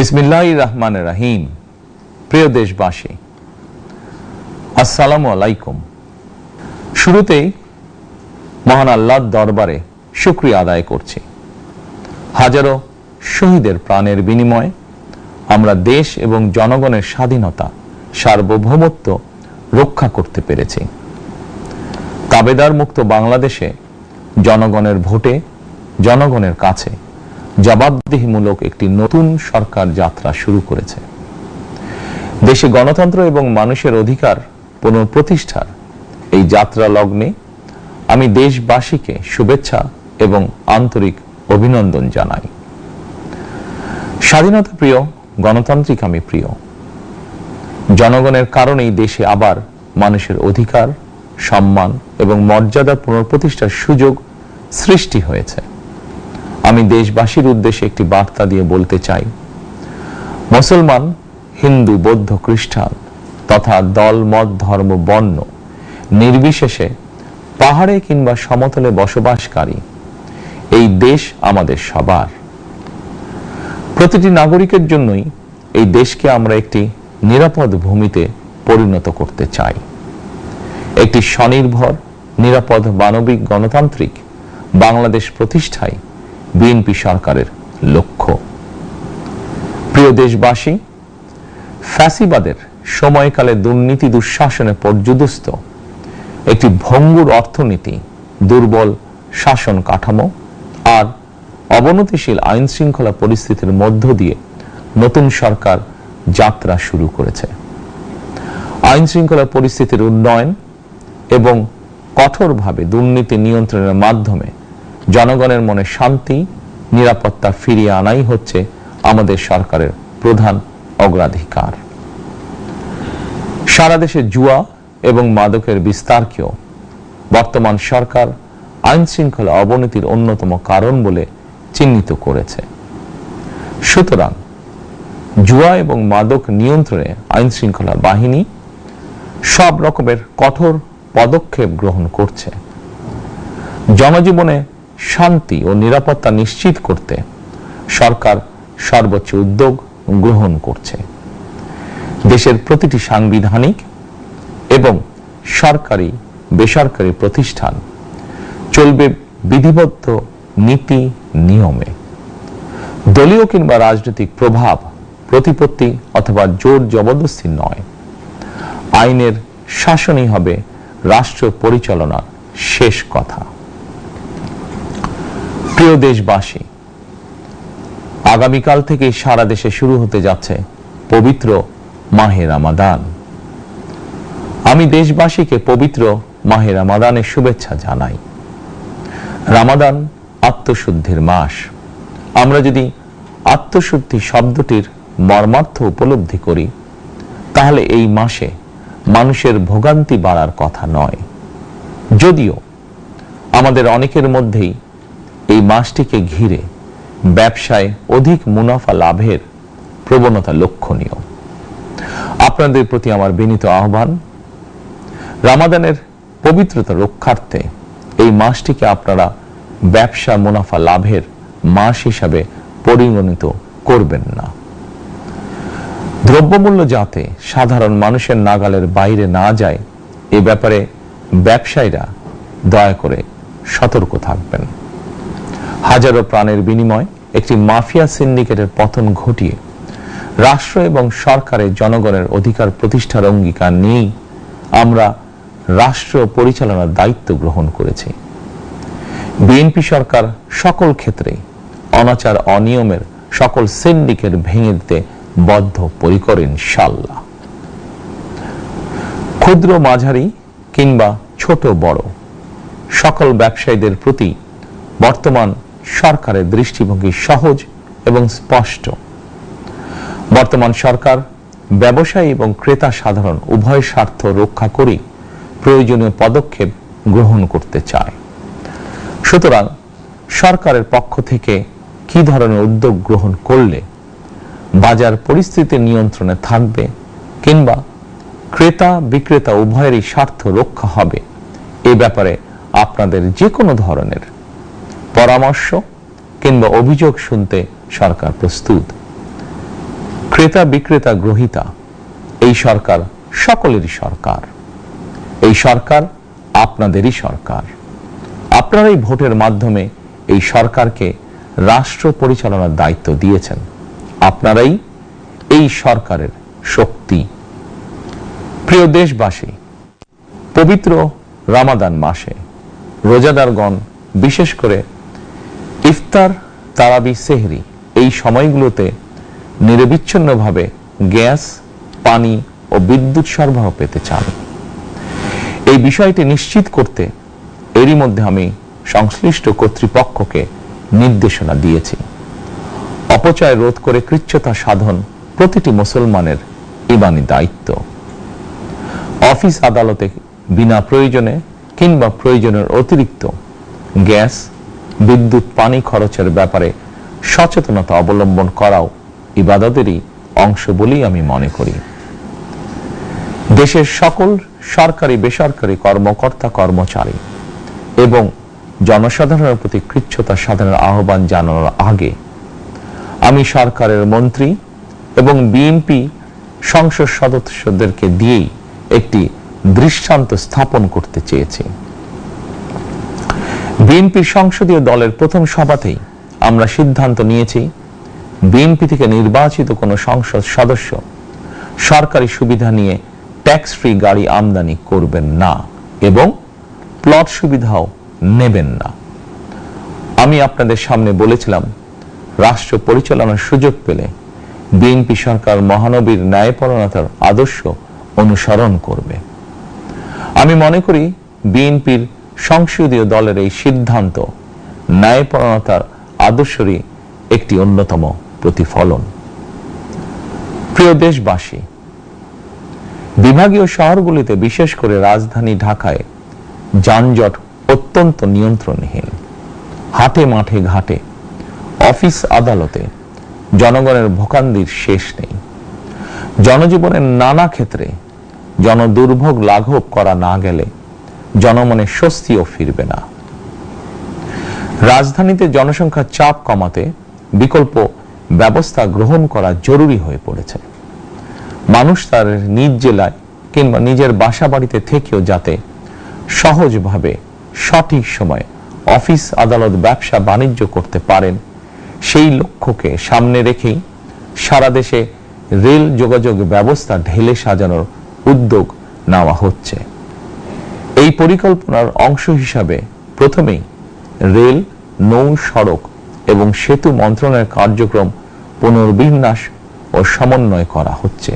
বিসমিল্লাহির রহমানির রহিম। প্রিয় দেশবাসী, আসসালামু আলাইকুম। শুরুতেই মহান আল্লাহর দরবারে শুকরিয়া আদায় করছি। হাজারো শহীদের প্রাণের বিনিময়ে আমরা দেশ এবং জনগণের স্বাধীনতা, সার্বভৌমত্ব রক্ষা করতে পেরেছি। তাবেদার মুক্ত বাংলাদেশে জনগণের ভোটে জনগণের কাছে জবাবদিহিমূলক একটি নতুন সরকার যাত্রা শুরু করেছে। দেশে গণতন্ত্র এবং মানুষের অধিকার পুনঃপ্রতিষ্ঠার এই যাত্রা লগ্নে আমি দেশবাসীকে শুভেচ্ছা এবং আন্তরিক অভিনন্দন জানাই। স্বাধীনতা প্রিয়, গণতান্ত্রিক আমি প্রিয়। জনগণের কারণেই দেশে আবার মানুষের অধিকার, সম্মান এবং মর্যাদা পুনঃপ্রতিষ্ঠার সুযোগ সৃষ্টি হয়েছে। আমি দেশবাসীর উদ্দেশ্যে একটি বার্তা দিয়ে বলতে চাই, মুসলমান, হিন্দু, বৌদ্ধ, খ্রিস্টান তথা দল, মত, ধর্ম, বর্ণ নির্বিশেষে পাহাড়ে কিংবা সমতলে বসবাসকারী এই দেশ আমাদের সবার। প্রতিটি নাগরিকের জন্যই এই দেশকে আমরা একটি নিরাপদ ভূমিতে পরিণত করতে চাই। একটি স্বনির্ভর, নিরাপদ, মানবিক, গণতান্ত্রিক বাংলাদেশ প্রতিষ্ঠায় বিএনপি সরকারের লক্ষ্য। প্রিয় দেশবাসী, ফ্যাসিবাদের সময়কালে দুর্নীতি, দুঃশাসনে পর্যুদস্ত একটি ভঙ্গুর অর্থনীতি, দুর্বল শাসন কাঠামো আর অবনতিশীল আইন শৃঙ্খলা পরিস্থিতির মধ্য দিয়ে নতুন সরকার যাত্রা শুরু করেছে। আইন শৃঙ্খলা পরিস্থিতির উন্নয়ন এবং কঠোরভাবে দুর্নীতি নিয়ন্ত্রণের মাধ্যমে জনগণের মনে শান্তি, নিরাপত্তা ফিরিয়ে আনাই হচ্ছে আমাদের সরকারের প্রধান অগ্রাধিকার। সারা দেশে জুয়া এবং মাদকের বিস্তারকেও বর্তমান সরকার আইন শৃঙ্খলা অবনতির অন্যতম কারণ বলে চিহ্নিত করেছে। সুতরাং জুয়া এবং মাদক নিয়ন্ত্রণে আইন শৃঙ্খলা বাহিনী সব রকমের কঠোর পদক্ষেপ গ্রহণ করছে। জনজীবনে শান্তি ও নিরাপত্তা নিশ্চিত করতে সরকার সর্বোচ্চ উদ্যোগ গ্রহণ করছে। দেশের প্রতিটি সাংবিধানিক এবং সরকারি, বেসরকারি প্রতিষ্ঠান চলবে বিধিবদ্ধ নীতি নিয়মে। দলীয় কিংবা রাজনৈতিক প্রভাব, প্রতিপত্তি অথবা জোর জবরদস্তি নয়। আইনের শাসনই হবে রাষ্ট্র পরিচালনার শেষ কথা। প্রিয় দেশবাসী, আগামীকাল থেকে সারা দেশে শুরু হতে যাচ্ছে পবিত্র মাহে রমাদান। আমি দেশবাসীকে পবিত্র মাহে রমাদানের শুভেচ্ছা জানাই। রমাদান আত্মশুদ্ধির মাস। আমরা যদি আত্মশুদ্ধি শব্দটির মর্মার্থ উপলব্ধি করি, তাহলে এই মাসে মানুষের ভোগান্তি বাড়ার কথা নয়। যদিও আমাদের অনেকের মধ্যেই এই মাসটিকে ঘিরে ব্যবসায় অধিক মুনাফা লাভের প্রবণতা লক্ষণীয়। আপনাদের প্রতি আমার বিনীত আহ্বান, রমাদানের পবিত্রতা রক্ষার্থে এই মাসটিকে আপনারা ব্যবসা মুনাফা লাভের মাস হিসাবে পরিগণিত করবেন না। দ্রব্যমূল্য যাতে সাধারণ মানুষের নাগালের বাইরে না যায়, এ ব্যাপারে ব্যবসায়ীরা দয়া করে সতর্ক থাকবেন। হাজারো প্রাণের বিনিময়ে একটি মাফিয়া সিন্ডিকেটের পতন ঘটিয়ে রাষ্ট্র এবং সরকারের জনগণের অধিকার প্রতিষ্ঠার অঙ্গীকার নিয়েই আমরা রাষ্ট্র পরিচালনার দায়িত্ব গ্রহণ করেছি। বিএনপি সরকার সকল ক্ষেত্রে অনাচার, অনিয়মের সকল সিন্ডিকেট ভেঙে দিতে বদ্ধপরিকর ইনশাআল্লাহ। ক্ষুদ্র, মাঝারি কিংবা ছোট বড় সকল ব্যবসায়ীদের প্রতি বর্তমান সরকারের দৃষ্টিভঙ্গি সহজ এবং স্পষ্ট। বর্তমান সরকার ব্যবসায়ী এবং ক্রেতা সাধারণ উভয় স্বার্থ রক্ষা করে প্রয়োজনীয় পদক্ষেপ গ্রহণ করতে চায়। সুতরাং সরকারের পক্ষ থেকে কি ধরনের উদ্যোগ গ্রহণ করলে বাজার পরিস্থিতি নিয়ন্ত্রণে থাকবে কিংবা ক্রেতা বিক্রেতা উভয়েরই স্বার্থ রক্ষা হবে, এ ব্যাপারে আপনাদের যে কোনো ধরনের পরামর্শ কিংবা অভিযোগ শুনতে সরকার প্রস্তুত। ক্রেতা বিক্রেতা গ্রহীতা এই সরকার সকলেরই সরকার। এই সরকার আপনাদেরই সরকার। আপনারাই ভোটের মাধ্যমে এই সরকারকে রাষ্ট্র পরিচালনার দায়িত্ব দিয়েছেন। আপনারাই এই সরকারের শক্তি। প্রিয় দেশবাসী, পবিত্র রমাদান মাসে রোজাদারগণ বিশেষ করে ইফতার, তারাবি, সেহরি এই সময়গুলোতে নিরবিচ্ছিন্নভাবে গ্যাস, পানি ও বিদ্যুৎ সরবরাহ পেতে চান। এই বিষয়টি নিশ্চিত করতে এরই মধ্যে আমি সংশ্লিষ্ট কর্তৃপক্ষকে নির্দেশনা দিয়েছি। অপচয় রোধ করে কৃচ্ছতা সাধন প্রতিটি মুসলমানের ঈমানি দায়িত্ব। অফিস আদালতে বিনা প্রয়োজনে কিংবা প্রয়োজনের অতিরিক্ত গ্যাস, বিদ্যুৎ, পানি খরচের ব্যাপারে সচেতনতা অবলম্বন করাও ইবাদতেরই অংশ বলেই আমি মনে করি। দেশের সকল সরকারি বেসরকারি কর্মকর্তা কর্মচারী এবং জনসাধারণের প্রতি কৃচ্ছতা সাধনের আহ্বান জানানোর আগে আমি সরকারের মন্ত্রী এবং বিএনপি সংসদ সদস্যদেরকে দিয়েই একটি দৃষ্টান্ত স্থাপন করতে চেয়েছি। বিএনপি সংসদীয় দলের প্রথম সভাতেই আমরা সিদ্ধান্ত নিয়েছি, বিএনপি থেকে নির্বাচিত কোনো সংসদ সদস্য সরকারি সুবিধা নিয়ে ট্যাক্স ফ্রি গাড়ি আমদানি করবেন না এবং প্লট সুবিধাও নেবেন না। আমি আপনাদের সামনে বলেছিলাম, রাষ্ট্র পরিচালনার সুযোগ পেলে বিএনপি সরকার মহানবীর ন্যায়পরায়ণতার আদর্শ অনুসরণ করবে। আমি মনে করি বিএনপির সংসদীয় দলের এই সিদ্ধান্ত ন্যায়পরায়ণতার আদর্শেরই একটি অন্যতম প্রতিফলন। প্রিয় দেশবাসী, বিভাগীয় শহরগুলিতে বিশেষ করে রাজধানী ঢাকায় যানজট অত্যন্ত নিয়ন্ত্রণহীন। হাটে মাঠে ঘাটে, অফিস আদালতে জনগণের ভোগান্তির শেষ নেই। জনজীবনের নানা ক্ষেত্রে জনদুর্ভোগ লাঘব করা না গেলে জনমনে স্বস্তিও ফিরবে না। রাজধানীতে জনসংখ্যার চাপ কমাতে বিকল্প ব্যবস্থা গ্রহণ করা জরুরি হয়ে পড়েছে। মানুষ তার নিজ জেলায় কিংবা নিজের বাসা বাড়িতে থেকেও যাতে সহজভাবে সঠিক সময়ে অফিস, আদালত, ব্যবসা বাণিজ্য করতে পারেন, সেই লক্ষ্যকে সামনে রেখেই সারা দেশে রেল যোগাযোগ ব্যবস্থা ঢেলে সাজানোর উদ্যোগ নেওয়া হচ্ছে। এই পরিকল্পনার অংশ হিসাবে প্রথমেই রেল, নৌ, সড়ক এবং সেতু মন্ত্রণালয়ের কার্যক্রম পুনর্বিন্যাস ও সমন্বয় করা হচ্ছে।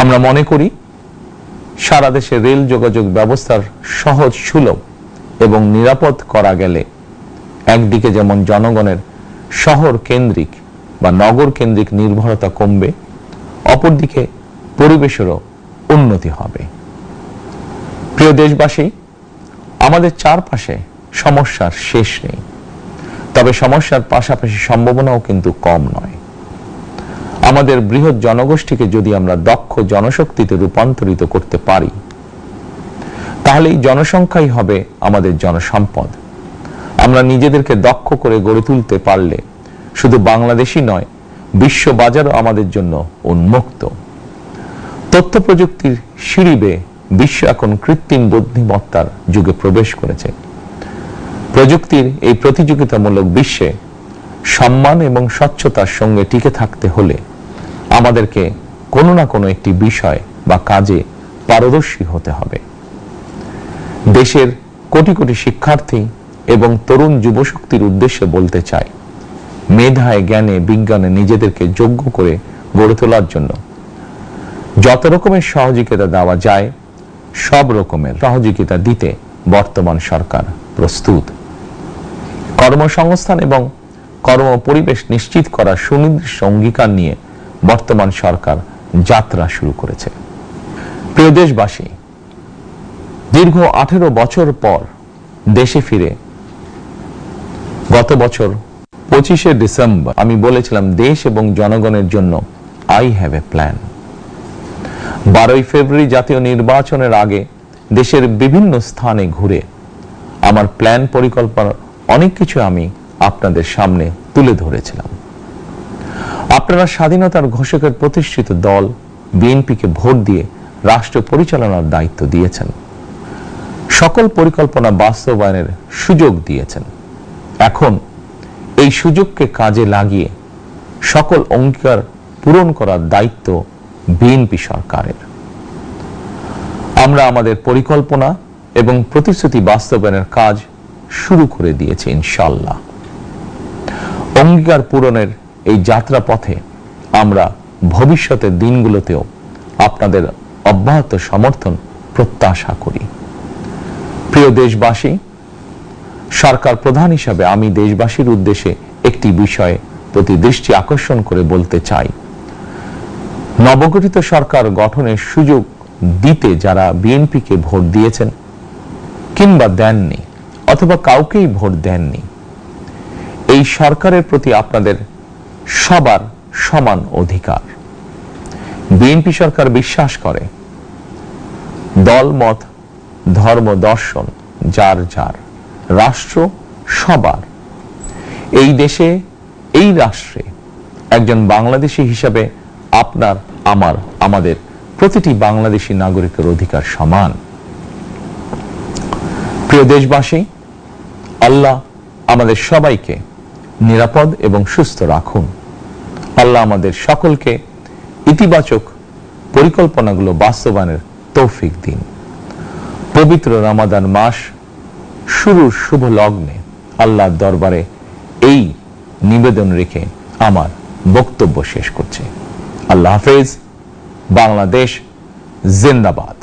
আমরা মনে করি সারা দেশে রেল যোগাযোগ ব্যবস্থার সহজ, সুলভ এবং নিরাপদ করা গেলে একদিকে যেমন জনগণের শহর কেন্দ্রিক বা নগর কেন্দ্রিক নির্ভরতা কমবে, অপরদিকে পরিবেশেরও উন্নতি হবে। প্রিয় দেশবাসী, আমাদের চারপাশে সমস্যার শেষ নেই, তবে সমস্যার পাশাপাশি সম্ভাবনাও কিন্তু কম নয়। আমাদের বৃহৎ জনগোষ্ঠীকে যদি আমরা দক্ষ জনশক্তিতে রূপান্তরিত করতে পারি, তাহলে এই জনসংখ্যাই হবে আমাদের জনসম্পদ। আমরা নিজেদেরকে দক্ষ করে গড়ে তুলতে পারলে শুধু বাংলাদেশই নয়, বিশ্ব বাজারও আমাদের জন্য উন্মুক্ত। তথ্য প্রযুক্তির সিঁড়ি বেয়ে বিশ্ব এখন কৃত্রিম বুদ্ধিমত্তার যুগে প্রবেশ করেছে। প্রযুক্তির এই প্রতিযোগিতামূলক বিশ্বে সম্মান এবং স্বচ্ছতার সঙ্গে টিকে থাকতে হলে আমাদেরকে কোনো না কোনো একটি বিষয় বা কাজে পারদর্শী হতে হবে। দেশের কোটি কোটি শিক্ষার্থী এবং তরুণ যুবশক্তির উদ্দেশ্যে বলতে চাই, মেধায়, জ্ঞানে, বিজ্ঞানে নিজেদেরকে যোগ্য করে গড়ে তোলার জন্য যত রকমের সহযোগিতা দেওয়া যায়, সব রকমের সহযোগিতা দিতে বর্তমান সরকার প্রস্তুত। কর্মসংস্থান এবং কর্ম পরিবেশ নিশ্চিত করার সুনির্দিষ্ট অঙ্গীকার নিয়ে বর্তমান সরকার যাত্রা শুরু করেছে। প্রিয় দেশবাসী, দীর্ঘ 18 বছর পর দেশে ফিরে গত বছর 25শে ডিসেম্বর আমি বলেছিলাম, দেশ এবং জনগণের জন্য আই হ্যাভ এ প্ল্যান। 12ই ফেব্রুয়ারি জাতীয় নির্বাচনের আগে দেশের বিভিন্ন স্থানে ঘুরে আমার প্ল্যান, পরিকল্পনার অনেক কিছু আমি আপনাদের সামনে তুলে ধরেছিলাম। আপনারা স্বাধীনতার ঘোষকের প্রতিষ্ঠিত দল বিএনপিকে ভোট দিয়ে রাষ্ট্র পরিচালনার দায়িত্ব দিয়েছেন, সকল পরিকল্পনা বাস্তবায়নের সুযোগ দিয়েছেন। এখন এই সুযোগকে কাজে লাগিয়ে সকল অঙ্গীকার পূরণ করার দায়িত্ব বিএনপি সরকারের। আমরা আমাদের পরিকল্পনা এবং প্রতিশ্রুতি বাস্তবায়নের কাজ শুরু করে দিয়েছি ইনশাআল্লাহ। অঙ্গীকার পূরণের এই যাত্রা পথে আমরা ভবিষ্যতের দিনগুলোতেও আপনাদের অব্যাহত সমর্থন প্রত্যাশা করি। প্রিয় দেশবাসী, সরকার প্রধান হিসাবে আমি দেশবাসীর উদ্দেশ্যে একটি বিষয়ে প্রতি দৃষ্টি আকর্ষণ করে বলতে চাই। নবগঠিত সরকার গঠনের সুযোগ দিতে যারা বিএনপিকে ভোট দিয়েছেন কিংবা দেননি অথবা কাউকেই ভোট দেননি, এই সরকারের প্রতি আপনাদের সবার সমান অধিকার। বিএনপি সরকার বিশ্বাস করে দল মত ধর্ম দর্শন যার যার, রাষ্ট্র সবার। এই দেশে এই রাষ্ট্রে একজন বাংলাদেশী হিসাবে আপনার আমার আমাদের প্রতিটি বাংলাদেশী নাগরিকের অধিকার সমান। প্রিয় দেশবাসী, আল্লাহ আমাদের সবাইকে নিরাপদ এবং সুস্থ রাখুন। আল্লাহ আমাদের সকলকে ইতিবাচক পরিকল্পনাগুলো বাস্তবায়নের তৌফিক দিন। পবিত্র রমাদান মাস শুরুর শুভ লগ্নে আল্লাহর দরবারে এই নিবেদন রেখে আমার বক্তব্য শেষ করছি। আল্লাহ হাফেজ। বাংলাদেশ জিন্দাবাদ।